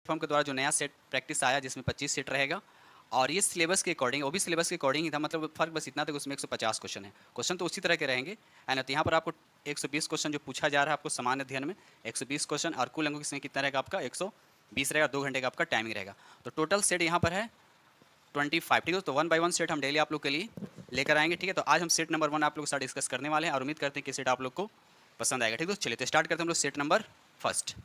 Form के द्वारा जो नया सेट प्रैक्टिस आया जिसमें 25 सेट रहेगा और ये सिलेबस के अकॉर्डिंग वो भी सिलेबस के अकॉर्डिंग ही था, मतलब फ़र्क बस इतना था कि उसमें 150 क्वेश्चन है। क्वेश्चन तो उसी तरह के रहेंगे एंड यहाँ पर आपको 120 क्वेश्चन जो पूछा जा रहा है आपको सामान्य अध्ययन में 120 क्वेश्चन और कुल अंकों इसमें कितना रहेगा आपका 120 रहेगा, 2 घंटे का आपका टाइमिंग रहेगा। तो टोटल सेट यहाँ पर है 25, ठीक है। तो 1 बाय 1 सेट हम डेली आप लोग के लिए लेकर आएंगे, ठीक है। तो आज हम सेट नंबर 1 आप लोग के साथ डिस्कस करने वाले हैं और उम्मीद करते हैं कि सेट आप लोग को पसंद आएगा, ठीक है। तो चलिए तो स्टार्ट करते हैं हम लोग सेट नंबर फर्स्ट।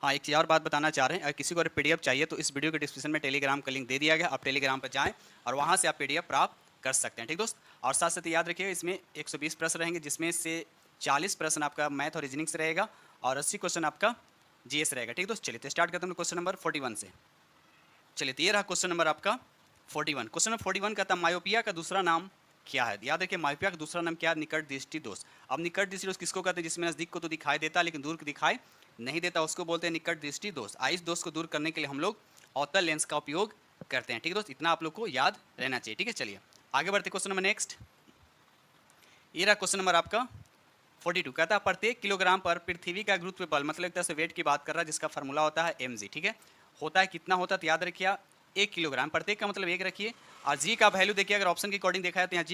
हाँ, एक चीज़ और बात बताना चाह रहे हैं, अगर किसी को पीडीएफ चाहिए तो इस वीडियो के डिस्क्रिप्शन में टेलीग्राम का लिंक दे दिया गया, आप टेलीग्राम पर जाएं और वहाँ से आप पीडीएफ प्राप्त कर सकते हैं, ठीक दोस्त। और साथ साथ याद रखिएगा इसमें 120 प्रश्न रहेंगे जिसमें से 40 प्रश्न आपका मैथ और रीजनिंग से रहेगा और 80 क्वेश्चन आपका जीएस रहेगा, ठीक दोस्त। चलिए तो स्टार्ट करते हैं क्वेश्चन नंबर 41 से। चलिए तो ये रहा क्वेश्चन नंबर आपका 41। क्वेश्चन नंबर 41 कहता है मायोपिया का दूसरा नाम क्या है। याद रखिए मायोपिया का दूसरा नाम क्या है, निकट दृष्टि दोष। अब निकट दृष्टि दोष किसको कहते हैं, जिसमें नजदीक को तो दिखाई देता है लेकिन दूर को दिखाई नहीं देता, उसको बोलते हैं निकट दृष्टि दोष। इस दोष को दूर करने के लिए हम लोग अवतल लेंस का उपयोग करते हैं, ठीक है दोस्त। इतना आप लोग को याद रहना चाहिए, ठीक है। चलिए आगे बढ़ते क्वेश्चन नंबर नेक्स्ट। ये रहा क्वेश्चन नंबर आपका 42। कहता है प्रत्येक किलोग्राम पर पृथ्वी का गुरुत्व बल, मतलब एक तरह से वेट की बात कर रहा है जिसका फॉर्मूला होता है mg, ठीक है। होता है कितना होता है तो याद रखिए 1 किलोग्राम, प्रत्येक का मतलब 1 रखिए। और जी का वैल्यू देखिए अगर ऑप्शन के अकॉर्डिंग देखा है तो यहाँ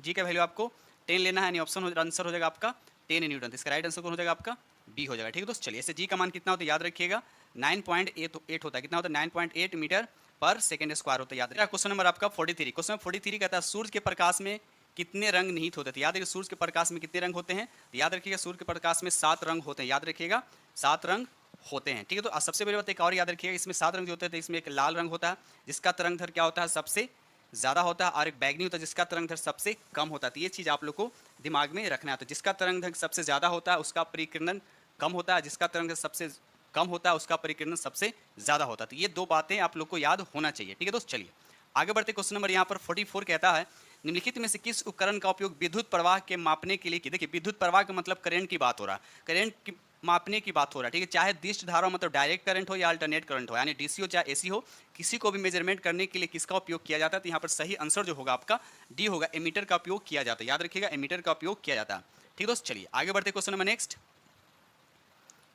जी का वैल्यू आपको 10 लेना है, यानी ऑप्शन आंसर हो जाएगा आपका 10 न्यूटन। इसका राइट आंसर कौन हो जाएगा आपका बी हो जाएगा, ठीक है दोस्त। चलिए ऐसे जी का मान कितना होता है याद रखिएगा 9.8 होता है, कितना होता है 9.8 मीटर पर सेकेंड स्क्वायर होता है, याद रखिएगा। क्वेश्चन नंबर आपका 43। क्वेश्चन 43 कहता है सूर्य के प्रकाश में कितने रंग निहित होते हैं। याद रखिए सूर्य के प्रकाश में कितने रंग होते हैं, याद रखिएगा सूर्य के प्रकाश में 7 रंग होते हैं, याद रखिएगा 7 रंग होते हैं, ठीक है। तो सबसे बड़ी बात एक और याद रखिएगा इसमें 7 रंग जो होते हैं तो इसमें एक लाल रंग होता है जिसका तरंगधर क्या होता है सबसे ज़्यादा होता है, और एक बैगनी होता है जिसका तरंगधर सबसे कम होता है। तो ये चीज़ आप लोग को दिमाग में रखना है। तो जिसका तरंगधर सबसे ज़्यादा होता है उसका परिकीर्णन कम होता है, जिसका तरंगधर सबसे कम होता है उसका परिकीर्णन सबसे ज़्यादा होता है। तो ये 2 बातें आप लोग को याद होना चाहिए, ठीक है दोस्त। चलिए आगे बढ़ते क्वेश्चन नंबर यहाँ पर 44 कहता है निम्नलिखित में से किस उपकरण का उपयोग विद्युत प्रवाह के मापने के लिए किया। देखिए विद्युत प्रवाह का मतलब करंट की बात हो रहा है, करंट की मापने की बात हो रहा है, ठीक है। चाहे दिष्ट धारा मतलब डायरेक्ट करंट हो या अल्टरनेट करंट हो, यानी डीसी हो चाहे एसी हो, किसी को भी मेजरमेंट करने के लिए किसका उपयोग किया जाता है। तो यहाँ पर सही आंसर जो होगा आपका डी होगा, एमीटर का उपयोग किया जाता है, याद रखिएगा एमीटर का उपयोग किया जाता है, ठीक दोस्त। चलिए आगे बढ़ते question number next.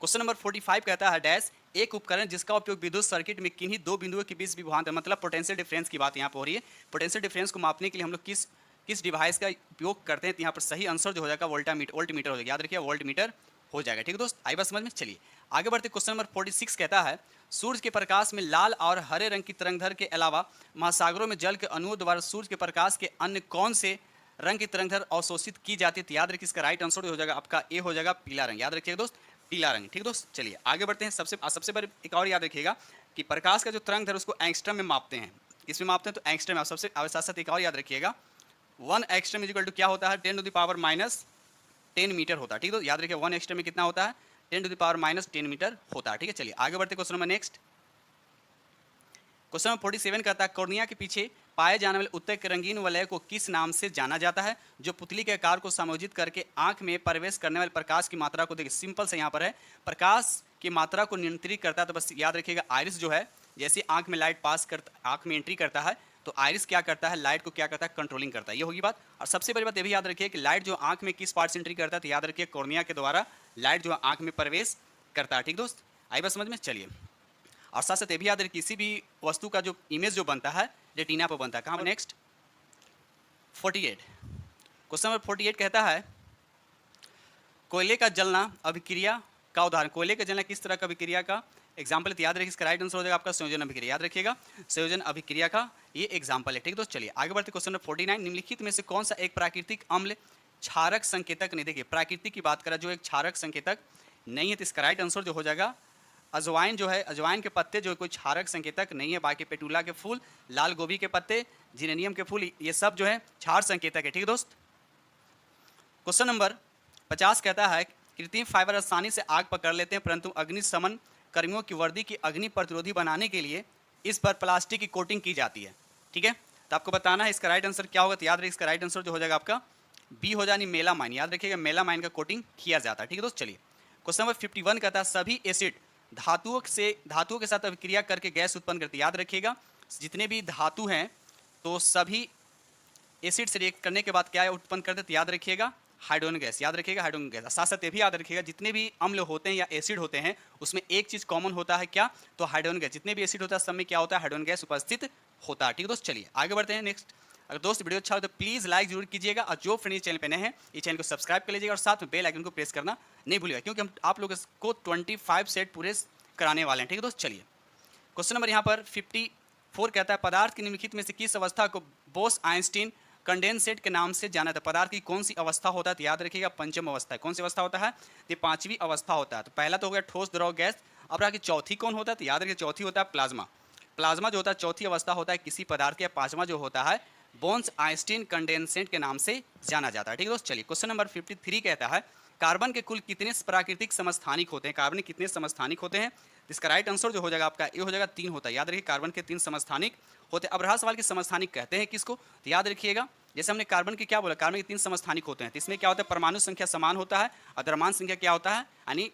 Question number 45 कहता है डैश एक उपकरण जिसका उपयोग विद्युत सर्किट में किन्हीं 2 बिंदुओं के बीच विभवांतर, मतलब पोटेंशियल डिफरेंस की बात यहाँ पर हो रही है। पोटेंशियल डिफरेंस को मापने के लिए हम लोग किस डिवाइस का उपयोग करते हैं। तो यहाँ पर सही आंसर जो हो जाएगा वोल्ट मीटर हो जाएगा, याद रखिए वोल्ट मीटर हो जाएगा, ठीक है दोस्त। आई बात समझ में। चलिए आगे बढ़ते क्वेश्चन नंबर 46 कहता है सूर्य के प्रकाश में लाल और हरे रंग की तरंगधर के अलावा महासागरों में जल के अणुओं द्वारा सूर्य के प्रकाश के अन्य कौन से रंग की तरंगधर अवशोषित की जाती है। तो याद रखिए इसका राइट आंसर हो जाएगा आपका ए हो जाएगा पीला रंग, याद रखिएगा दोस्त पीला रंग, ठीक दोस्त। चलिए आगे बढ़ते हैं। सबसे बड़ी एक और याद रखिएगा कि प्रकाश का जो तरंगधर उसको एंगस्ट्रम में मापते हैं, इसमें मापते हैं तो एंगस्ट्रम में। सबसे साथ साथ एक और याद रखिएगा 1 एंगस्ट्रम इक्वल टू क्या होता है 10 टू द पावर -10 मीटर होता है, ठीक है। तो याद रखिए 1 एंगस्ट्रम में कितना होता है 10 टू द पावर -10 मीटर होता है, ठीक है। चलिए आगे बढ़ते question number next. Question number 47 कहता है कॉर्निया के पीछे पाए जाने वाले उत्तक के रंगीन वलय को किस नाम से जाना जाता है, जो पुतली के आकार को समायोजित करके आंख में प्रवेश करने वाले प्रकाश की मात्रा को, देखिए सिंपल से यहाँ पर है प्रकाश की मात्रा को नियंत्रित करता है। तो बस याद रखिएगा आइरिस जो है जैसे आंख में लाइट पास करता आंख में एंट्री करता है तो आइरिस क्या करता है लाइट को क्या करता है कंट्रोलिंग करता है, ये होगी बात। और सबसे बड़ी बात ये भी याद रखिए कि लाइट जो आंख में किस पार्ट से एंट्री करता है, तो याद रखिए कॉर्निया के द्वारा लाइट जो आंख में प्रवेश करता है, ठीक दोस्त। आई बात समझ में। चलिए और साथ साथ ये भी याद रखिए किसी भी वस्तु का जो इमेज जो बनता है रेटिना पर बनता है। कहाँ पर नेक्स्ट 48। क्वेश्चन नंबर 48 कहता है कोयले का जलना अभिक्रिया का उदाहरण। कोयले का जलना किस तरह का अभिक्रिया का एग्जाम्पल है, तो याद रखिए इसका राइट आंसर हो जाएगा आपका संयोजन अभिक्रिया, याद रखिएगा संयोजन अभिक्रिया का ये एग्जाम्पल है, ठीक है दोस्त। चलिए आगे बढ़ते क्वेश्चन नंबर 49। निम्नलिखित में से कौन सा एक प्राकृतिक अम्ल क्षारक संकेतक नहीं। देखिए प्राकृतिक की बात करें जो एक क्षारक संकेतक नहीं है, तो इसका राइट आंसर जो हो जाएगा अजवाइन जो है, अजवाइन के पत्ते जो कोई क्षारक संकेतक नहीं है। बाकी पेटूला के फूल, लाल गोभी के पत्ते, जिनेनियम के फूल, ये सब जो है क्षार संकेतक है, ठीक है दोस्त। क्वेश्चन नंबर 50 कहता है कृत्रिम फाइबर आसानी से आग पकड़ लेते हैं परंतु अग्निशमन कर्मियों की वर्दी की अग्नि प्रतिरोधी बनाने के लिए इस पर प्लास्टिक की कोटिंग की जाती है, ठीक है। तो आपको बताना है इसका राइट आंसर क्या होगा। तो याद रखिए इसका राइट आंसर जो हो जाएगा आपका बी हो जाए मेलामाइन, याद रखिएगा मेलामाइन का कोटिंग किया जाता है, ठीक है दोस्त। चलिए क्वेश्चन नंबर 51 कहता है सभी एसिड धातुओं के साथ अभिक्रिया करके गैस उत्पन्न करती है। याद रखिएगा जितने भी धातु हैं तो सभी एसिड से रिएक्ट करने के बाद क्या उत्पन्न करते हैं, तो याद रखिएगा हाइड्रोजन गैस, याद रखिएगा हाइड्रोजन गैस। साथ साथ ये भी याद रखिएगा जितने भी अम्ल होते हैं या एसिड होते हैं उसमें एक चीज कॉमन होता है, क्या? तो हाइड्रोजन गैस। जितने भी एसिड होता है सब में क्या होता है? हाइड्रोजन गैस उपस्थित होता है। ठीक है दोस्त, चलिए आगे बढ़ते हैं नेक्स्ट। अगर दोस्त वीडियो अच्छा हो तो प्लीज लाइक जरूर कीजिएगा, और जो फ्रेंड चैनल पे नए हैं ये चैनल को सब्सक्राइब कर लीजिएगा और साथ में बेल आइकन को प्रेस करना नहीं भूलिएगा, क्योंकि हम आप लोगों को 25 सेट पूरे कराने वाले हैं। ठीक है दोस्त, चलिए क्वेश्चन नंबर यहाँ पर 54 कहता है पदार्थ की निम्नलिखित में से किस अवस्था को बोस आइंस्टीन कंडेंसेट के नाम से जाना था? पदार्थ की कौन सी अवस्था होता है? तो याद रखिएगा पंचम अवस्था है। कौन सी अवस्था होता है? ये पांचवी अवस्था होता है। तो पहला तो हो गया ठोस, द्रव, गैस। अब रहा कि चौथी कौन होता है? तो याद रखिए चौथी होता है प्लाज्मा। प्लाज्मा जो होता है चौथी अवस्था होता है किसी पदार्थ का। पांचवा जो होता है बोन्स आइंस्टीन कंडेंसेट के नाम से जाना जाता है। ठीक है दोस्त, चलिए क्वेश्चन नंबर 53 कहता है कार्बन के कुल कितने प्राकृतिक समस्थानिक होते हैं? कार्बन के कितने समस्थानिक होते हैं? इसका राइट आंसर जो हो जाएगा आपका ये हो जाएगा 3 होता है। याद रखिए कार्बन के 3 समस्थानिक होते हैं। अब रहा सवाल कि समस्थानिक कहते हैं किसको? तो याद रखिएगा जैसे हमने कार्बन के क्या बोला, कार्बन के 3 समस्थानिक होते हैं। तो इसमें क्या होता है? परमाणु संख्या समान होता है और द्रव्यमान संख्या क्या होता है? यानी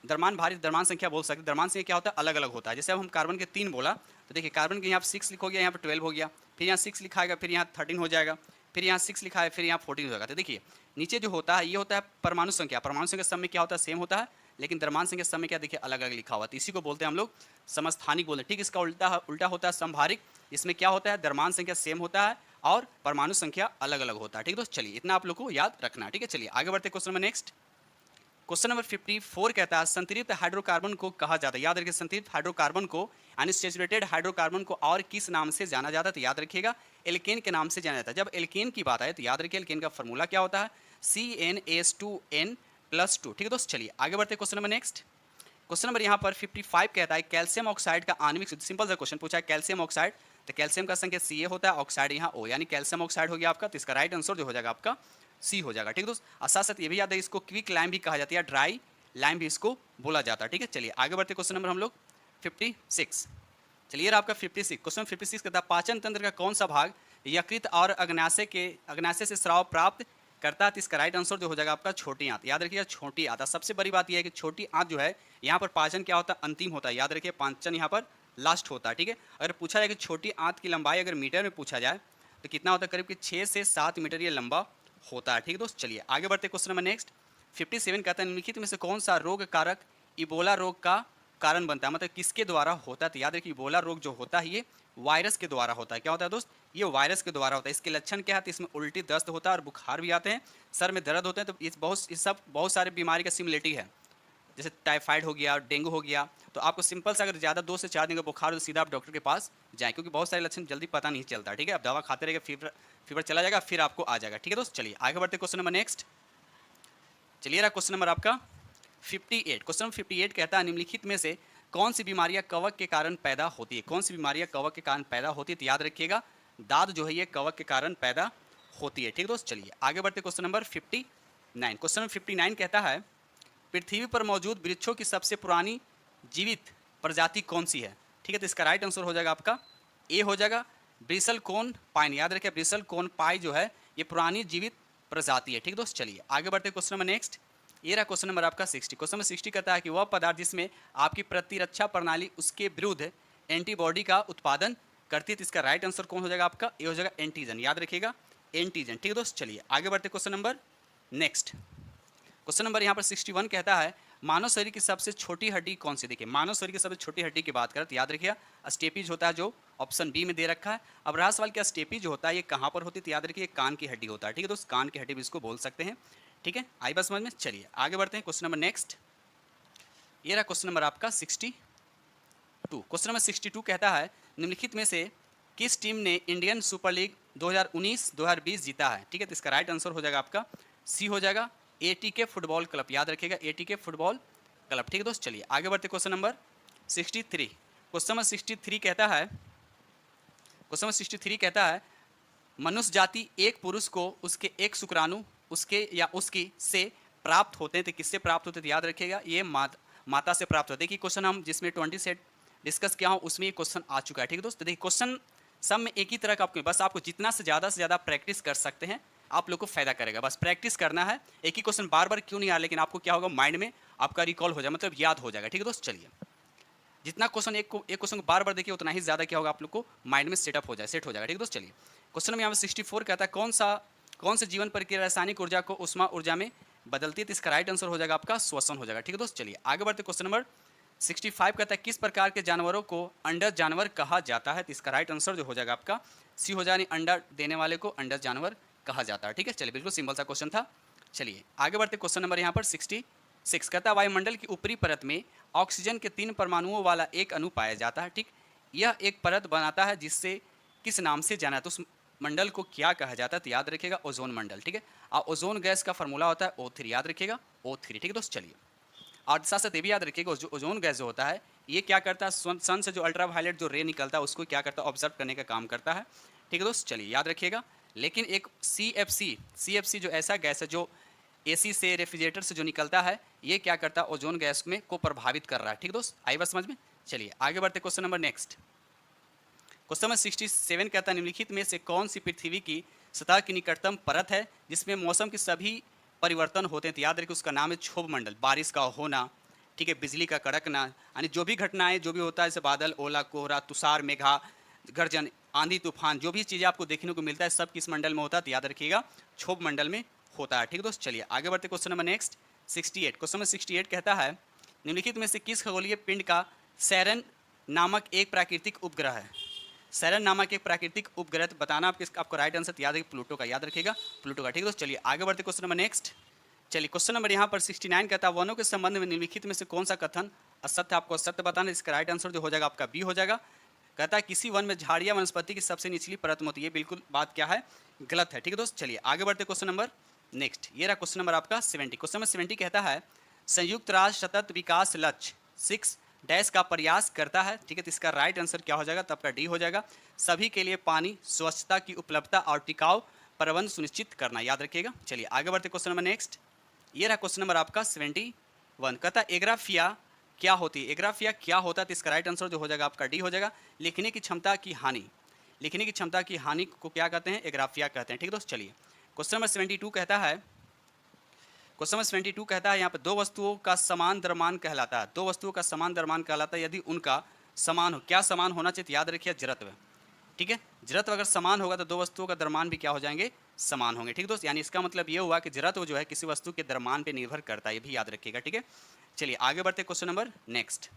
द्रव्यमान भारी द्रव्यमान संख्या बोल सकते हैं। द्रव्यमान संख्या क्या होता है? अलग अलग होता है। जैसे अब हम कार्बन के 3 बोला तो देखिए कार्बन के यहाँ 6 लिखो गया, यहाँ पर 12 हो गया, फिर यहाँ 6 लिखा है, फिर यहाँ 13 हो जाएगा, फिर यहाँ 6 लिखा है, फिर यहाँ 14 हो जाएगा। तो देखिए नीचे जो होता है ये होता है परमाणु संख्या। परमाणु संख्या सब में क्या होता है? सेम होता है, लेकिन द्रव्यमान संख्या सब में क्या देखिए अलग अलग लिखा हुआ है। तो इसी को बोलते हैं हम लोग समस्थानिक बोलते हैं। ठीक, इसका उल्टा होता है समभारिक। इसमें क्या होता है? द्रव्यमान संख्या सेम होता है और परमाणु संख्या अलग अलग होता है। ठीक है दोस्त, चलिए इतना आप लोग को याद रखना है। ठीक है, चलिए आगे बढ़ते question number next. Question number 54 कहता है संतृप्त हाइड्रोकार्बन को कहा जाता है। याद रखिए संतृप्त हाइड्रोकार्बन को यानी सैचुरेटेड हाइड्रोकार्बन को और किस नाम से जाना जाता है? तो याद रखिएगा एल्केन के नाम से जाना जाता है। जब एल्केन की बात आए तो याद रखिए एल्केन का फॉर्मूला क्या होता है? CnH2n+2। ठीक है दोस्त, चलिए आगे बढ़ते question number next. Question number यहाँ पर 55 कहता है कैल्शियम ऑक्साइड का आणविक सूत्र। सिंपल सा क्वेश्चन पूछा है कैल्शियम ऑक्साइड, तो कैल्शियम का संख्या Ca होता है, ऑक्साइड यहाँ O, यानी कैल्शियम ऑक्साइड हो गया आपका। तो इसका राइट आंसर जो हो जाएगा आपका C हो जाएगा। ठीक है दोस्त, और साथ साथ ये भी याद है इसको क्विक लाइम भी कहा जाता है, ड्राई लाइम भी इसको बोला जाता है। ठीक है, चलिए आगे बढ़ते क्वेश्चन नंबर हम लोग 56। चलिए आपका 56 क्वेश्चन 56 कहता है पाचन तंत्र का कौन सा भाग यकृत और अग्नाशय से स्राव प्राप्त करता है? तो इसका राइट आंसर जो हो जाएगा आपका छोटी आंत। याद रखिएगा छोटी आंत। सबसे बड़ी बात यह है कि छोटी आंत जो है यहाँ पर पाचन क्या होता है? अंतिम होता है। याद रखिए पाचन यहाँ पर लास्ट होता है। ठीक है, अगर पूछा जाए कि छोटी आंत की लंबाई अगर मीटर में पूछा जाए तो कितना होता है? करीब कि 6 से 7 मीटर ये लंबा होता है। ठीक है दोस्त, चलिए आगे बढ़ते क्वेश्चन नंबर नेक्स्ट 57 कहता है निम्नलिखित में से कौन सा रोग कारक इबोला रोग का कारण बनता है? मतलब किसके द्वारा होता है? तो याद रखिए इबोला रोग जो होता है ये वायरस के द्वारा होता है। क्या होता है दोस्त? ये वायरस के द्वारा होता है। इसके लक्षण क्या है? तो इसमें उल्टी दस्त होता है और बुखार भी आते हैं, सर में दर्द होते हैं। तो इस सब बहुत सारे बीमारी का सिमिलरिटी है। जैसे टाइफाइड हो गया, डेंगू हो गया, तो आपको सिंपल सा अगर ज़्यादा 2 से 4 दिन का बुखार हो तो सीधा आप डॉक्टर के पास जाएं, क्योंकि बहुत सारे लक्षण जल्दी पता नहीं चलता। ठीक है, आप दवा खाते रहेगा, फीवर चला जाएगा, फिर आपको आ जाएगा। ठीक है दोस्त, चलिए आगे बढ़ते क्वेश्चन नंबर नेक्स्ट। चलिए रहा क्वेश्चन नंबर आपका 58। क्वेश्चन नंबर 58 कहता है निम्नलिखित में से कौन सी बीमारियां कवक के कारण पैदा होती है? कौन सी बीमारियां कवक के कारण पैदा होती है? तो याद रखिएगा दाद जो है ये कवक के कारण पैदा होती है। ठीक है दोस्त, चलिए आगे बढ़ते क्वेश्चन नंबर 59। क्वेश्चन नंबर 59 कहता है पृथ्वी पर मौजूद वृक्षों की सबसे पुरानी जीवित प्रजाति कौन सी है? ठीक है, तो इसका राइट आंसर हो जाएगा आपका ए हो जाएगा ब्रिसल कोन पाइन। याद रखिए ब्रिसल कोन पाई जो है ये पुरानी जीवित प्रजाति है। ठीक है दोस्त, चलिए आगे बढ़ते क्वेश्चन नंबर नेक्स्ट। ये रहा क्वेश्चन नंबर आपका 60। क्वेश्चन नंबर 60 कहता है कि वह पदार्थ जिसमें आपकी प्रतिरक्षा प्रणाली उसके विरुद्ध एंटीबॉडी का उत्पादन करती है। तो इसका राइट आंसर कौन हो जाएगा आपका? ये हो जाएगा एंटीजन। याद रखिएगा एंटीजन। ठीक है दोस्त, चलिए आगे बढ़ते question number next. Question number यहाँ पर 61 कहता है मानव शरीर की सबसे छोटी हड्डी कौन सी? देखिए मानव शरीर की सबसे छोटी हड्डी की बात करें तो याद रखिए स्टेपीज होता है जो ऑप्शन बी में दे रखा है। अब रहा सवाल क्या स्टेपीज जो होता है ये कहाँ पर होती है? तो याद रखिए कान की हड्डी होता है। ठीक है दोस्त, कान की हड्डी भी इसको बोल सकते हैं। ठीक है, आई बात समझ में। चलिए आगे बढ़ते हैं क्वेश्चन नंबर नेक्स्ट। ये रहा क्वेश्चन नंबर आपका 62। क्वेश्चन नंबर 62 कहता है निम्नलिखित में से किस टीम ने इंडियन सुपर लीग 2019-2020 जीता है? ठीक है, तो इसका राइट आंसर हो जाएगा आपका सी हो जाएगा ATK फुटबॉल क्लब। याद रखिएगा ATK फुटबॉल क्लब। ठीक है दोस्त, चलिए आगे बढ़ते क्वेश्चन नंबर 63। क्वेश्चन नंबर 63 कहता है मनुष्य जाति एक पुरुष को उसके एक शुक्राणु उसके या उसकी से प्राप्त होते हैं। तो किससे प्राप्त होते हैं? तो याद रखिएगा ये माता से प्राप्त होते हैं। देखिए क्वेश्चन हम जिसमें 20 सेट डिस्कस किया हूँ उसमें ये क्वेश्चन आ चुका है। ठीक है दोस्त, देखिए क्वेश्चन सब में एक ही तरह का आपको बस आपको जितना से ज़्यादा प्रैक्टिस कर सकते हैं आप लोग को फायदा करेगा। बस प्रैक्टिस करना है, एक ही क्वेश्चन बार बार क्यों नहीं आ, लेकिन आपको क्या होगा माइंड में आपका रिकॉल हो जाए, मतलब याद हो जाएगा। ठीक है दोस्त, चलिए जितना क्वेश्चन एक क्वेश्चन को बार बार देखिए उतना ही ज़्यादा क्या होगा आप लोग को माइंड में सेट हो जाएगा। ठीक है दोस्त, चलिए क्वेश्चन में यहाँ पर 64 कहता है कौन सा कौन से जीवन प्रक्रिया रासायनिक ऊर्जा को उष्मा ऊर्जा में बदलती है? तो इसका राइट आंसर हो जाएगा आपका श्वसन हो जाएगा। ठीक है दोस्त, चलिए आगे बढ़ते। क्वेश्चन नंबर 65 कहता है किस प्रकार के जानवरों को अंडा जानवर कहा जाता है? तो इसका राइट आंसर जो हो जाएगा आपका सी हो जाए, अंडा देने वाले को अंडा जानवर कहा जाता है। ठीक है, चलिए बिल्कुल सिंपल सा क्वेश्चन था। चलिए आगे बढ़ते। क्वेश्चन नंबर यहाँ पर 66 कहता है वायुमंडल की ऊपरी परत में ऑक्सीजन के 3 परमाणुओं वाला एक अणु पाया जाता है। ठीक, यह एक परत बनाता है जिससे किस नाम से जाना है? तो उस मंडल को क्या कहा जाता है? तो याद रखिएगा ओजोन मंडल। ठीक है, और ओजोन गैस का फॉर्मूला होता है O3, याद रखिएगा O3। ठीक है दोस्त, चलिए और साथ साथ ये भी याद रखिएगा ओजोन गैस जो होता है ये क्या करता है? सन से जो अल्ट्रावायलेट जो रे निकलता है उसको क्या करता है? ऑब्जर्व करने का काम करता है। ठीक है दोस्त, चलिए याद रखिएगा। लेकिन एक CFC जो ऐसा गैस है जो AC से रेफ्रिजरेटर से जो निकलता है ये क्या करता है? ओजोन गैस में को प्रभावित कर रहा है। ठीक दोस्त, आई बात समझ में? चलिए आगे बढ़ते। Question number next, question number 67 कहता है निम्नलिखित में से कौन सी पृथ्वी की सतह की निकटतम परत है जिसमें मौसम के सभी परिवर्तन होते हैं? तो याद रखिए उसका नाम है क्षोभ मंडल। बारिश का होना, ठीक है, बिजली का कड़कना, यानी जो भी घटनाएं जो भी होता है जैसे बादल, ओला, कोहरा, तुषार, मेघा गर्जन, आंधी तूफान, जो भी चीज़ें आपको देखने को मिलता है सब किस मंडल में होता है? तो याद रखिएगा क्षोभ मंडल में होता है। ठीक है दोस्त, चलिए आगे बढ़ते। Question number next 68, question number 68 कहता है निम्नलिखित में से किस खगोलीय पिंड का सैरन नामक एक प्राकृतिक उपग्रह है? सैरन नामक एक प्राकृतिक उपग्रह बताना आपको राइट आंसर याद है प्लूटो का, याद रखिएगा प्लूटो का। ठीक है दोस्त, चलिए आगे बढ़ते। क्वेश्चन नंबर नेक्स्ट, चलिए क्वेश्चन नंबर यहाँ पर 69 कहता है वनों के संबंध में निम्नलिखित में से कौन सा कथन असत्य? आपको असत्य बताना, इसका राइट आंसर जो हो जाएगा आपका बी हो जाएगा। कहता है किसी वन में झाड़ियाँ वनस्पति की सबसे निचली परत में होती है, बिल्कुल बात क्या है? गलत है। ठीक है दोस्त, चलिए आगे बढ़ते। क्वेश्चन नंबर नेक्स्ट, ये रहा क्वेश्चन नंबर आपका 70। क्वेश्चन नंबर 70 कहता है संयुक्त राष्ट्र सतत विकास लक्ष्य 6 डैश का प्रयास करता है। ठीक है, तो इसका राइट आंसर क्या हो जाएगा? तो आपका डी हो जाएगा, सभी के लिए पानी, स्वच्छता की उपलब्धता और टिकाऊ प्रबंध सुनिश्चित करना, याद रखिएगा। चलिए आगे बढ़ते। क्वेश्चन नंबर नेक्स्ट, ये रहा क्वेश्चन नंबर आपका 71। कहता है एग्राफिया क्या होती है? एग्राफिया क्या होता है? तो इसका राइट आंसर जो हो जाएगा आपका डी हो जाएगा, लिखने की क्षमता की हानि। लिखने की क्षमता की हानि को क्या कहते हैं? एग्राफिया कहते हैं। ठीक है दोस्त, चलिए क्वेश्चन नंबर 72 कहता है, क्वेश्चन नंबर 72 कहता है यहाँ पर दो वस्तुओं का समान द्रव्यमान कहलाता है। दो वस्तुओं का समान द्रव्यमान कहलाता है यदि उनका समान हो। क्या समान होना चाहिए? याद रखिए जड़त्व। ठीक है, जड़त्व अगर समान होगा तो दो वस्तुओं का द्रव्यमान भी क्या हो जाएंगे? समान होंगे। ठीक है दोस्त, यानी इसका मतलब ये हुआ कि जड़त्व जो है किसी वस्तु के द्रव्यमान पे निर्भर करता है, ये भी याद रखिएगा। ठीक है, चलिए आगे बढ़ते। क्वेश्चन नंबर नेक्स्ट,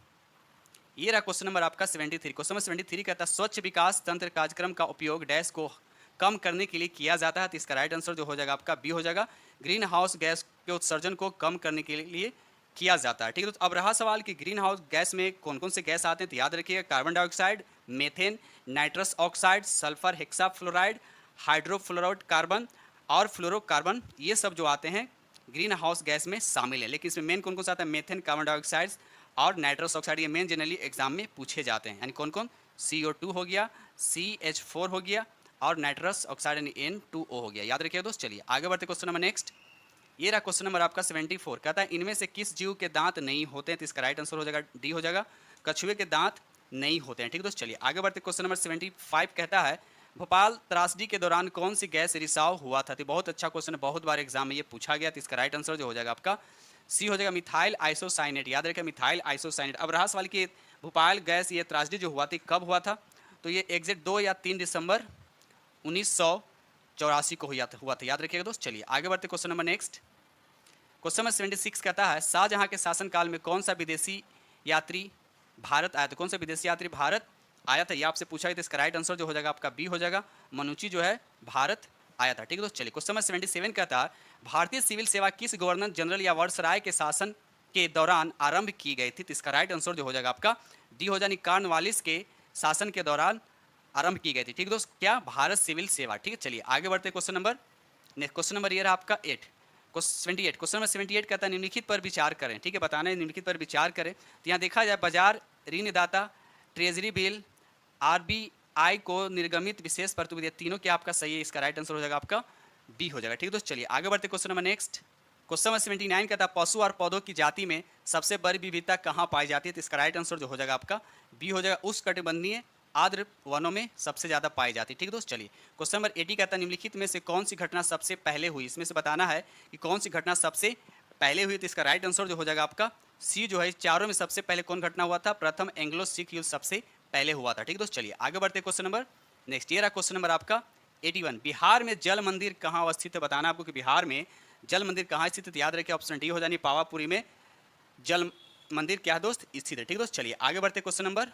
ये रहा क्वेश्चन नंबर आपका 73। क्वेश्चन नंबर 73 कहता है स्वच्छ विकास तंत्र कार्यक्रम का उपयोग डैश को कम करने के लिए किया जाता है। तो इसका राइट आंसर जो हो जाएगा आपका बी हो जाएगा, ग्रीन हाउस गैस के उत्सर्जन को कम करने के लिए किया जाता है। ठीक है, तो अब रहा सवाल कि ग्रीन हाउस गैस में कौन कौन से गैस आते हैं? तो याद रखिएगा carbon dioxide, methane, nitrous oxide, sulphur hexafluoride, hydrofluoride carbon और फ्लोरोकार्बन, ये सब जो आते हैं ग्रीन हाउस गैस में शामिल है। लेकिन इसमें मेन कौन कौन सा आता है? मीथेन, कार्बन डाइऑक्साइड और नाइट्रस ऑक्साइड, ये मेन जनरली एग्जाम में पूछे जाते हैं। यानी कौन कौन? CO2 हो गया, CH4 हो गया और नाइट्रस ऑक्साइड यानी N2O हो गया, याद रखिए दोस्त। चलिए आगे बढ़ते। क्वेश्चन नंबर नेक्स्ट, ये रहा क्वेश्चन नंबर आपका 74। कहता है इनमें से किस जीव के दांत नहीं होते हैं? तो इसका राइट आंसर हो जाएगा डी हो जाएगा, कछुए के दांत नहीं होते हैं। ठीक है दोस्त, चलिए आगे बढ़ते। क्वेश्चन नंबर 75 कहता है भोपाल त्रासदी के दौरान कौन सी गैस रिसाव हुआ था? तो बहुत अच्छा क्वेश्चन है, बहुत बार एग्जाम में ये पूछा गया। तो इसका राइट आंसर जो हो जाएगा आपका सी हो जाएगा, मिथाइल आइसोसाइनेट, याद रखिए मिथाइल आइसोसाइनेट। अब रहा सवाल कि भोपाल गैस ये त्रासदी जो हुआ थी कब हुआ था? तो ये एग्जैक्ट 2 या 3 दिसंबर 1984 को हुआ था, याद रखिएगा दोस्त। चलिए आगे बढ़ते। Question number next, question number 76 कहता है शाहजहां के शासनकाल में कौन सा विदेशी यात्री भारत आया था? कौन सा विदेशी यात्री भारत आया था? ये आपसे पूछा है, तो इसका राइट आंसर जो हो जाएगा आपका बी हो जाएगा, मनुची जो है भारत आया था। ठीक है दोस्त, चलिए क्वेश्चन नंबर 77 कहता है भारतीय सिविल सेवा किस गवर्नर जनरल या वायसराय के शासन के दौरान आरंभ की गई थी? तो इसका राइट आंसर जो हो जाएगा आपका डी हो जाएगा, कॉर्नवालिस के शासन के दौरान आरंभ की गई थी। ठीक है दोस्त, क्या? भारत सिविल सेवा। ठीक है, चलिए आगे बढ़ते। Question number next, question number ये रहा आपका 78। क्वेश्चन नंबर 78 कहता है निम्नलिखित पर विचार करें। ठीक है, बताना है निम्नलिखित पर विचार करें। तो यहाँ देखा जाए बाजार ऋणदाता, ट्रेजरी बिल, RBI को निर्गमित विशेष प्रतिनिधि, तीनों क्या आपका सही है? इसका राइट आंसर हो जाएगा आपका बी हो जाएगा। ठीक है दोस्त, चलिए आगे बढ़ते। Question number next, question number 79 कहता है पशु और पौधों की जाति में सबसे बड़ी विविधता कहाँ पाई जाती है? तो इसका राइट आंसर जो हो जाएगा आपका बी हो जाएगा, उष्णकटिबंधीय आर्द्र वनों में सबसे ज़्यादा पाई जाती है। ठीक है दोस्त, चलिए क्वेश्चन नंबर 80 कहता है निम्नलिखित में से कौन सी घटना सबसे पहले हुई? इसमें से बताना है कि कौन सी घटना सबसे पहले हुई। तो इसका राइट आंसर जो हो जाएगा आपका सी जो है, चारों में सबसे पहले कौन घटना हुआ था? प्रथम एंग्लो सिख युद्ध सबसे पहले हुआ था। ठीक है दोस्त, चलिए आगे बढ़ते। क्वेश्चन नंबर नेक्स्ट, ये रहा क्वेश्चन नंबर आपका 81 बिहार में जल मंदिर कहाँ अवस्थित है, बताना आपको कि बिहार में जल मंदिर कहाँ स्थित है। तो याद रखिए ऑप्शन डी हो जानी पावापुरी में जल मंदिर क्या है दोस्त स्थित है। ठीक है दोस्त, चलिए आगे बढ़ते question number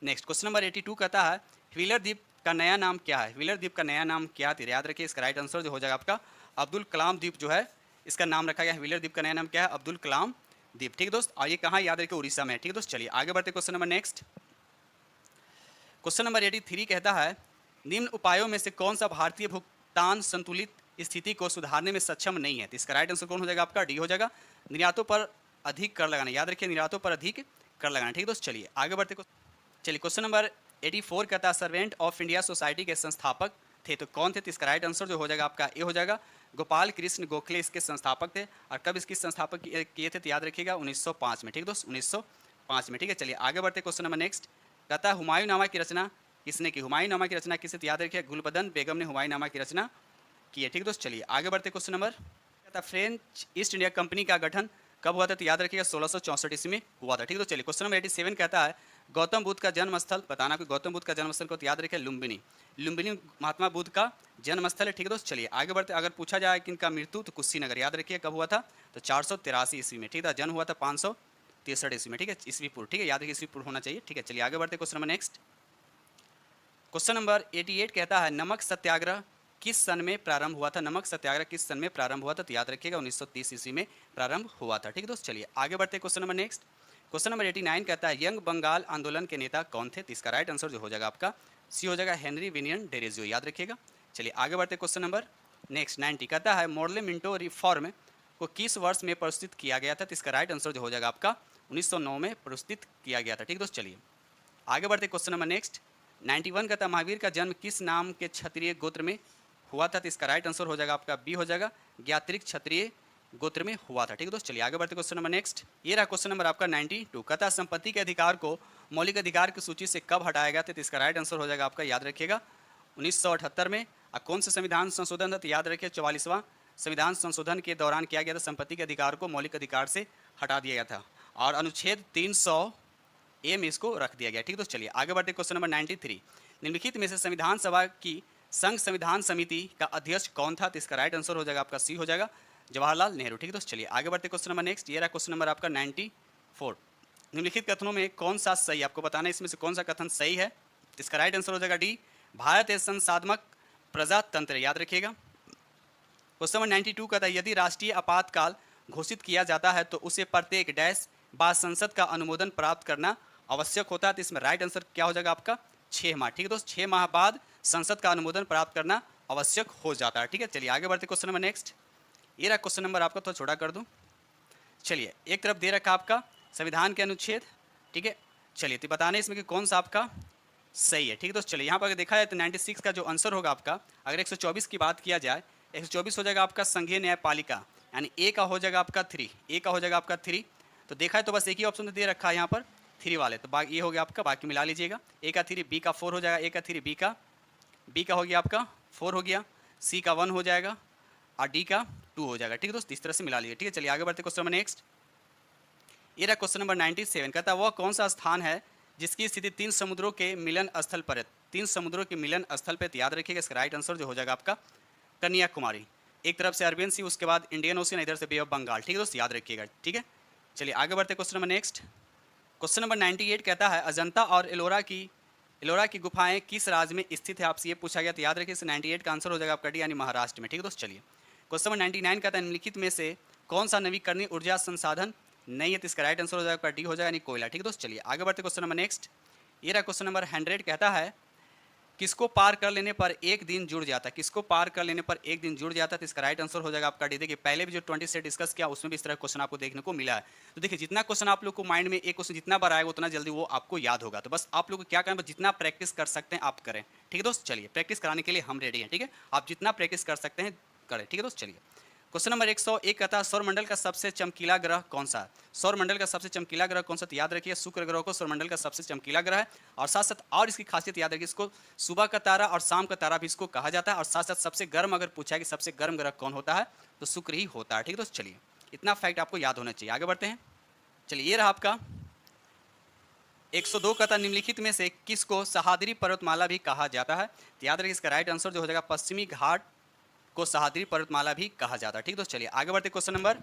next. Question number 82 कहता है व्हीलर द्वीप का नया नाम क्या है। व्हीलर द्वीप का नया नाम क्या है, याद रखिए इसका राइट आंसर जो हो जाएगा आपका अब्दुल कलाम द्वीप जो है इसका नाम रखा गया है। व्हीलर द्वीप का नया नाम क्या है, अब्दुल कलाम द्वीप। ठीक है दोस्त, और ये कहाँ याद रखिए उड़ीसा में। ठीक है दोस्त, चलिए आगे बढ़ते question number next. Question number 83 कहता है निम्न उपायों में से कौन सा भारतीय भुगतान संतुलित स्थिति को सुधारने में सक्षम नहीं है। तो इसका राइट आंसर कौन हो जाएगा आपका, डी हो जाएगा निर्यातों पर अधिक कर लगाना। याद रखिए निर्यातों पर अधिक कर लगाना। ठीक है दोस्त, चलिए आगे बढ़ते। चलिए क्वेश्चन नंबर 84 कहता है सर्वेंट ऑफ इंडिया सोसाइटी के संस्थापक थे, तो कौन थे। तो इसका राइट आंसर जो हो जाएगा आपका ए हो जाएगा गोपाल कृष्ण गोखले इसके संस्थापक थे। और कब इसकी संस्थापक किए थे, तो याद रखिएगा 1905 में। ठीक है दोस्त, 1905 में। ठीक है, चलिए आगे बढ़ते क्वेश्चन नंबर नेक्स्ट। कहता है हुमायूंनामा की रचना किसने की। हुमायूंनामा की रचना किसने, याद रखिए गुलबदन बेगम ने हुमायूंनामा की रचना की है। ठीक है दोस्त, चलिए आगे बढ़ते क्वेश्चन नंबर। कहता है फ्रेंच ईस्ट इंडिया कंपनी का गठन कब हुआ था, तो याद रखिएगा 1664 ईस्वी में हुआ था। ठीक है, तो चलिए क्वेश्चन नंबर 87 कहता है गौतम बुद्ध का जन्मस्थल बताना। कि गौतम बुद्ध का जन्मस्थल को तो याद रखिए लुम्बिनी। लुम्बिनी महात्मा बुद्ध का जन्मस्थल है। ठीक है दोस्त, चलिए आगे बढ़ते। अगर पूछा जाए कि इनका मृत्यु तो कुशीनगर, याद रखिए कब हुआ था, तो 483 ईस्वी में। ठीक है, जन्म हुआ था 563 ईस्वी में। ठीक है, ईस्वी पूर्व। ठीक है, याद रखिए ईस्वी पूर्व होना चाहिए। ठीक है, चलिए आगे बढ़ते question number next. Question number 88 कहता है नमक सत्याग्रह किस सन में प्रारंभ हुआ था। नमक सत्याग्रह किस सन में प्रारंभ हुआ था, तो याद रखिएगा 1930 ईस्वी में प्रारंभ हुआ था। ठीक है दोस्त, चलिए आगे बढ़ते question number next. Question number 89 कहता है यंग बंगाल आंदोलन के नेता कौन थे। तो इसका राइट आंसर जो हो जाएगा आपका सी हो जाएगा हेनरी विनियन डेरेजियो, याद रखिएगा। चलिए आगे बढ़ते क्वेश्चन नंबर नेक्स्ट 90 कहता है मोर्ले मिंटो रिफॉर्म को किस वर्ष में प्रस्तुत किया गया था। तो इसका राइट आंसर जो हो जाएगा आपका 1909 में प्रस्तुत किया गया था। ठीक है दोस्त, चलिए आगे बढ़ते क्वेश्चन नंबर नेक्स्ट 91 कहता है महावीर का जन्म किस नाम के क्षत्रिय गोत्र में हुआ था। तो इसका राइट आंसर हो जाएगा आपका बी हो जाएगा ज्ञात्रिक क्षत्रिय गोत्र में हुआ था। ठीक है दोस्त, चलिए आगे बढ़ते क्वेश्चन नंबर नेक्स्ट। ये रहा क्वेश्चन नंबर आपका 92 कहता है संपत्ति के अधिकार को मौलिक अधिकार की सूची से कब हटाया गया था। तो इसका राइट आंसर हो जाएगा आपका याद रखिएगा 1978 में। और कौन सा संविधान संशोधन था, तो याद रखिए 44वां संविधान संशोधन के दौरान किया गया था। संपत्ति के अधिकार को मौलिक अधिकार से हटा दिया गया था और अनुच्छेद 300A में इसको रख दिया गया। ठीक है दोस्त, चलिए आगे बढ़ते क्वेश्चन नंबर 93 निम्नलिखित में से संविधान सभा की संघ संविधान समिति का अध्यक्ष कौन था। तो इसका राइट आंसर हो जाएगा आपका सी हो जाएगा जवाहरलाल नेहरू। ठीक है दोस्त, चलिए आगे बढ़ते क्वेश्चन नंबर नेक्स्ट। ये रहा क्वेश्चन नंबर आपका 94 निम्नलिखित कथनों में कौन सा सही, आपको बताना है इसमें से कौन सा कथन सही है। तो इसका राइट आंसर हो जाएगा डी भारत एक संसाधक प्रजातंत्र, याद रखिएगा। क्वेश्चन नंबर 92 कहता है यदि राष्ट्रीय आपातकाल घोषित किया जाता है तो उसे प्रत्येक डैश बाद संसद का अनुमोदन प्राप्त करना आवश्यक होता है। तो इसमें राइट आंसर क्या हो जाएगा आपका 6 माह। ठीक है दोस्त, 6 माह बाद संसद का अनुमोदन प्राप्त करना आवश्यक हो जाता है। ठीक है, चलिए आगे बढ़ते क्वेश्चन नंबर नेक्स्ट। ये रहा क्वेश्चन नंबर आपका थोड़ा छोटा कर दूं। चलिए एक तरफ दे रखा आपका संविधान के अनुच्छेद। ठीक है, चलिए तो बताने इसमें कि कौन सा आपका सही है। ठीक है दोस्त, चलिए यहाँ पर अगर देखा जाए तो 96 का जो आंसर होगा आपका, अगर 124 की बात किया जाए 124 हो जाएगा आपका संघीय न्यायपालिका, यानी ए का हो जाएगा आपका 3, ए का हो जाएगा आपका 3। तो देखा है तो बस एक ही ऑप्शन दे रखा है यहाँ पर 3 वाले, तो ये हो गया आपका, बाकी मिला लीजिएगा। ए का 3, बी का 4 हो जाएगा, ए का 3, बी का हो गया आपका 4 हो गया, सी का 1 हो जाएगा और डी का 2 हो जाएगा। ठीक है दोस्त, इस तरह से मिला लीजिए। ठीक है, चलिए आगे बढ़ते क्वेश्चन नंबर नेक्स्ट। ये रहा क्वेश्चन नंबर 97 कहता है वह कौन सा स्थान है जिसकी स्थिति 3 समुद्रों के मिलन स्थल पर है। 3 समुद्रों के मिलन स्थल पर, याद रखिएगा इसका राइट आंसर जो हो जाएगा आपका कन्याकुमारी। एक तरफ से अरबियन सी, उसके बाद इंडियन ओशन, इधर से बे ऑफ बंगाल। ठीक है दोस्त, याद रखिएगा। ठीक है, चलिए आगे बढ़ते question number next. Question number 98 कहता है अजंता और एलोरा की गुफाएं किस राज्य में स्थित है, आपसे ये पूछा गया। तो याद रखिए इस 98 का आंसर हो जाएगा आपका डी, यानी महाराष्ट्र में। ठीक है दोस्त, चलिए क्वेश्चन नंबर 99 कहता है निम्नलिखित में से कौन सा नवीकरणीय ऊर्जा संसाधन नहीं है। तो इसका राइट आंसर हो जाएगा डी हो जाएगा, यानी कोयला। ठीक है दोस्त, चलिए आगे बढ़ते क्वेश्चन नंबर नेक्स्ट। ये रहा क्वेश्चन नंबर 100 कहता है किसको पार कर लेने पर एक दिन जुड़ जाता है। किसको पार कर लेने पर एक दिन जुड़ जाता है। तो इसका राइट आंसर हो जाएगा आपका डी। देखिए पहले भी जो 20 से डिस्कस किया उसमें भी इस तरह क्वेश्चन आपको देखने को मिला है। तो देखिए जितना क्वेश्चन आप लोग को माइंड में एक क्वेश्चन जितना बार आएगा उतना जल्दी वो आपको याद होगा। तो बस आप लोग को क्या करना है, जितना प्रैक्टिस कर सकते हैं आप करें। ठीक है दोस्त, चलिए प्रैक्टिस कराने के लिए हम रेडी हैं। ठीक है, आप जितना प्रैक्टिस कर सकते हैं करें। ठीक है दोस्त, चलिए क्वेश्चन नंबर 101 कहता है सौरमंडल का सबसे चमकीला ग्रह कौन सा है। सौरमंडल का सबसे चमकीला ग्रह कौन सा, तो याद रखिए शुक्र ग्रह को सौरमंडल का सबसे चमकीला ग्रह है। और साथ साथ और इसकी खासियत याद रखिए, इसको सुबह का तारा और शाम का तारा भी इसको कहा जाता है। और साथ साथ सबसे गर्म अगर पूछा है कि सबसे गर्म ग्रह कौन होता है तो शुक्र ही होता है। ठीक है दोस्त, चलिए इतना फैक्ट आपको याद होना चाहिए। आगे बढ़ते हैं, चलिए ये रहा आपका 102 कहता है निम्नलिखित में से किसको सह्याद्री पर्वतमाला भी कहा जाता है? तो याद रखिए इसका राइट आंसर जो हो जाएगा पश्चिमी घाट को सह्याद्री पर्वतमाला भी कहा जाता है। ठीक दोस्तों, चलिए आगे बढ़ते। क्वेश्चन नंबर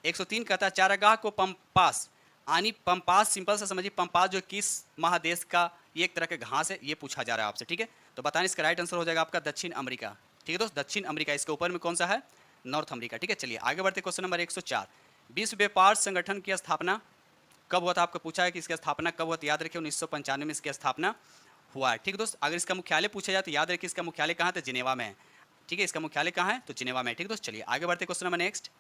103 कहता है चारागाह को पंपास, यानी पंपास सिंपल से समझिए, पंपास जो किस महादेश का ये एक तरह का घास है, ये पूछा जा रहा है आपसे। ठीक है, तो बताने इसका राइट आंसर हो जाएगा आपका दक्षिण अमेरिका। ठीक है दोस्त, दक्षिण अमेरिका, इसके ऊपर में कौन सा है? North America. ठीक है, चलिए आगे बढ़ते। क्वेश्चन नंबर 104 विश्व व्यापार संगठन की स्थापना कब हुआ था? आपको पूछा है कि इसकी स्थापना कब हुआ? तो याद रखिए 1995 में इसकी स्थापना हुआ है। ठीक है दोस्त, अगर इसका मुख्यालय पूछा जाए तो याद रखिए इसका मुख्यालय कहाँ? तो जिनेवा में है। ठीक है, इसका मुख्यालय कहाँ है? तो जिनेवा में। ठीक है दोस्त, चलिए आगे बढ़ते। क्वेश्चन नंबर नेक्स्ट,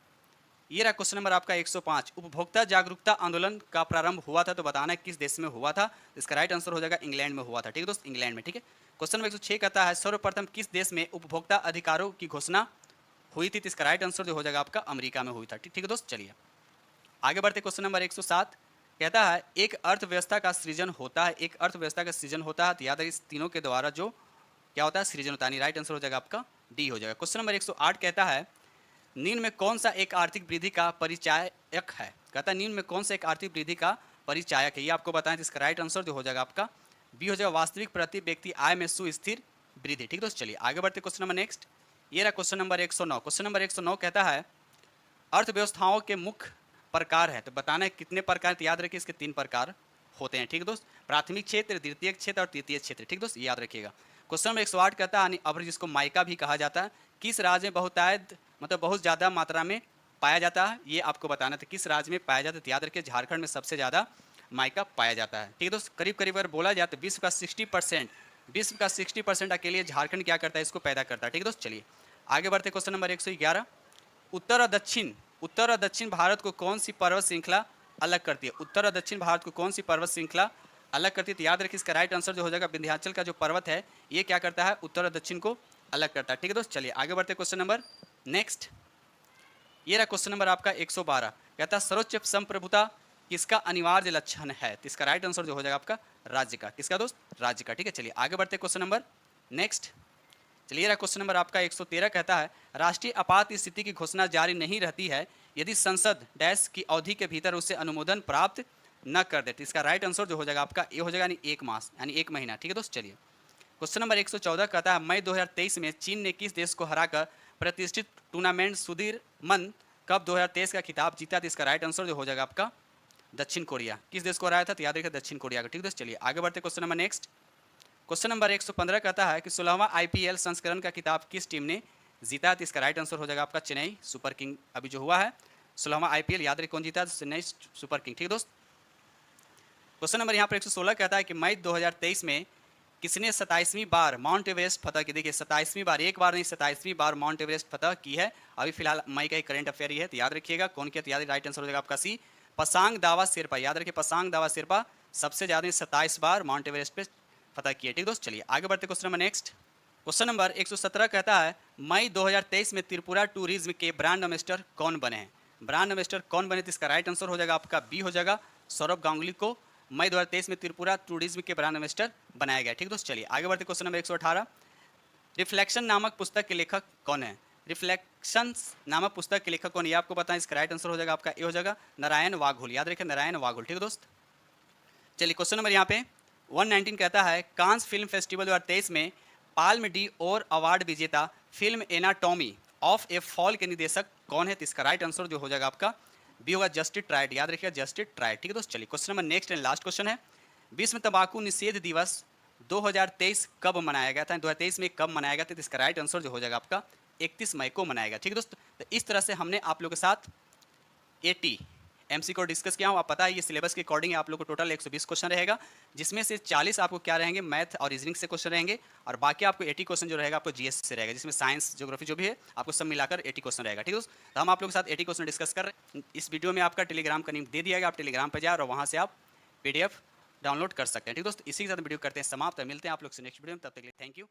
ये रहा क्वेश्चन नंबर आपका 105 उपभोक्ता जागरूकता आंदोलन का प्रारंभ हुआ था, तो बताना है किस देश में हुआ था? इसका राइट आंसर हो जाएगा इंग्लैंड में हुआ था। ठीक है दोस्त, इंग्लैंड में। ठीक है, क्वेश्चन नंबर 106 कहता है सर्वप्रथम किस देश में उपभोक्ता अधिकारों की घोषणा हुई थी? तो इसका राइट आंसर जो हो जाएगा आपका अमेरिका में हुई था। ठीक है दोस्त, चलिए आगे बढ़ते। क्वेश्चन नंबर 107 कहता है एक अर्थव्यवस्था का सृजन होता है, एक अर्थव्यवस्था का सृजन होता है, तो याद है इस तीनों के द्वारा जो क्या होता है? सृजन होता है। राइट आंसर हो जाएगा आपका डी हो जाएगा। क्वेश्चन नंबर 108 कहता है निम्न में कौन सा एक आर्थिक वृद्धि का परिचायक है? कहता है निम्न में कौन सा एक आर्थिक वृद्धि का परिचायक है, ये आपको बताएं। तो इसका राइट आंसर जो हो जाएगा आपका बी हो जाएगा वास्तविक प्रति व्यक्ति आय में सुस्थिर वृद्धि। ठीक है दोस्त, चलिए आगे बढ़ते। क्वेश्चन नंबर नेक्स्ट, ये रहा क्वेश्चन नंबर 109। क्वेश्चन नंबर 109 कहता है अर्थव्यवस्थाओं के मुख्य प्रकार है, तो बताना है कितने प्रकार? तो याद रखिए इसके 3 प्रकार होते हैं। ठीक है दोस्त, प्राथमिक क्षेत्र, द्वितीय क्षेत्र और तृतीय क्षेत्र। ठीक दोस्त, याद रखिएगा। क्वेश्चन नंबर 108 कहता है अभ्र जिसको माइका भी कहा जाता है, किस राज्य में बहुतायत मतलब बहुत ज़्यादा मात्रा में पाया जाता है? ये आपको बताना था किस राज्य में पाया जाता है। तो याद रखिए झारखंड में सबसे ज़्यादा माइका पाया जाता है। ठीक है दोस्त, करीब करीब अगर बोला जाए तो विश्व का 60% अकेले झारखंड क्या करता है? इसको पैदा करता है। ठीक है दोस्त, चलिए आगे बढ़ते। क्वेश्चन नंबर 111 उत्तर और दक्षिण भारत को कौन सी पर्वत श्रृंखला अलग करती है? उत्तर और दक्षिण भारत को कौन सी पर्वत श्रृंखला अलग करती है? तो याद रखिए इसका राइट आंसर जो हो जाएगा विंध्याचल का जो पर्वत है ये क्या करता है? उत्तर और दक्षिण को अलग करता है। ठीक है दोस्त, चलिए आगे बढ़ते। क्वेश्चन नंबर नेक्स्ट, ये रहा क्वेश्चन नंबर आपका 112 कहता है सर्वोच्च संप्रभुता किसका अनिवार्य लक्षण है? तो इसका राइट आंसर जो हो जाएगा आपका राज्य का। किसका दोस्त? राज्य का। ठीक है, चलिए आगे बढ़ते। क्वेश्चन नंबर नेक्स्ट, चलिए रहा क्वेश्चन नंबर आपका 113 कहता है राष्ट्रीय आपात स्थिति की घोषणा जारी नहीं रहती है यदि संसद डैश की अवधि के भीतर उससे अनुमोदन प्राप्त न कर दे। तो इसका राइट आंसर जो हो जाएगा आपका ये हो जाएगा यानी 1 मास यानी 1 महीना। ठीक है दोस्त, चलिए क्वेश्चन नंबर 114 कहता है मई 2023 में चीन ने किस देश को हराकर प्रतिष्ठित टूर्नामेंट सुदीरमन कप 2023 का खिताब जीता? तो इसका राइट आंसर जो हो जाएगा आपका दक्षिण कोरिया। किस देश को हराया था? तो याद रखिए दक्षिण कोरिया का। ठीक है दोस्त, चलिए आगे बढ़ते। Question number next, question number 115 कहता है कि 16वां IPL संस्करण का खिताब किस टीम ने जीता? तो इसका राइट आंसर हो जाएगा आपका चेन्नई सुपर किंग। अभी जो हुआ है 16वां IPL याद रखिए कौन जीता? Chennai super king. ठीक है दोस्त, क्वेश्चन नंबर यहाँ पर 116 कहता है कि मई 2023 में किसने 27वीं बार माउंट एवरेस्ट फतह की? देखिए 27वीं बार, एक बार नहीं 27वीं बार माउंट एवरेस्ट फतह की है। अभी फिलहाल मई का एक करंट अफेयर ही है, तो याद रखिएगा कौन किया? तो याद राइट आंसर हो जाएगा आपका सी पसांग दावा शेरपा। याद रखिए पसांग दावा शेरपा सबसे ज़्यादा 27 बार माउंट एवरेस्ट पे फतह किया। ठीक दोस्त, चलिए आगे बढ़ते। Question number next, question number 117 कहता है मई 2023 में त्रिपुरा टूरिज्म के ब्रांड एम्बेसडर कौन बने हैं? ब्रांड एम्बेसडर कौन बने? तो इसका राइट आंसर हो जाएगा आपका बी हो जाएगा सौरभ गांगुली को मई 2023 में त्रिपुरा टूरिज्म के ब्रांड एम्बेसडर बनाया गया। ठीक दोस्त, चलिए आगे बढ़ते। क्वेश्चन नंबर 118 रिफ्लेक्शन नामक पुस्तक के लेखक कौन है? रिफ्लेक्शंस नामक पुस्तक के लेखक कौन? ये आपको बताएं। इसका राइट आंसर हो जाएगा आपका ए हो जाएगा नारायण वाघोल। याद रखिए नारायण वाघोल। ठीक है दोस्त, चलिए क्वेश्चन नंबर यहाँ पे 119 कहता है कांस फिल्म फेस्टिवल 2023 में पाल्म डी और अवार्ड विजेता film anatomy of A fall के निर्देशक कौन है? तो इसका राइट आंसर जो हो जाएगा आपका बी होगा जस्टिस ट्राइड। याद रखिएगा जस्टिस ट्राइड। ठीक है दोस्त, चलिए question number next and last question है विश्व तंबाकू निषेध दिवस 2023 कब मनाया गया था? 2023 में कब मनाया गया था? तो इसका राइट आंसर जो हो जाएगा आपका 31 मई को मनाया गया। ठीक है दोस्त, तो इस तरह से हमने आप लोग के साथ 80 MC को डिस्कस किया हूँ। आप पता है ये सिलेबस के अकॉर्डिंग आप लोग को टोटल 120 क्वेश्चन रहेगा, जिसमें से 40 आपको क्या रहेंगे मैथ और रीजनिंग से क्वेश्चन रहेंगे, और बाकी आपको 80 क्वेश्चन जो रहेगा आपको GS से रहेगा, जिसमें साइंस ज्योग्राफी जो भी है आपको सब मिलाकर 80 क्वेश्चन रहेगा। ठीक है दोस्त, तो हम आप लोग के साथ 80 क्वेश्चन डिस्कस कर रहे हैं। इस वीडियो में आपका टेलीग्राम का लिंक दे दिया गया, आप टेलीग्राम पर जाए और वहाँ से आप PDF डाउनलोड कर सकते हैं। ठीक दोस्त, इसी के साथ वीडियो करते हैं समाप्त। मिलते हैं आप लोग से नेक्स्ट वीडियो में, तब तक के लिए थैंक यू।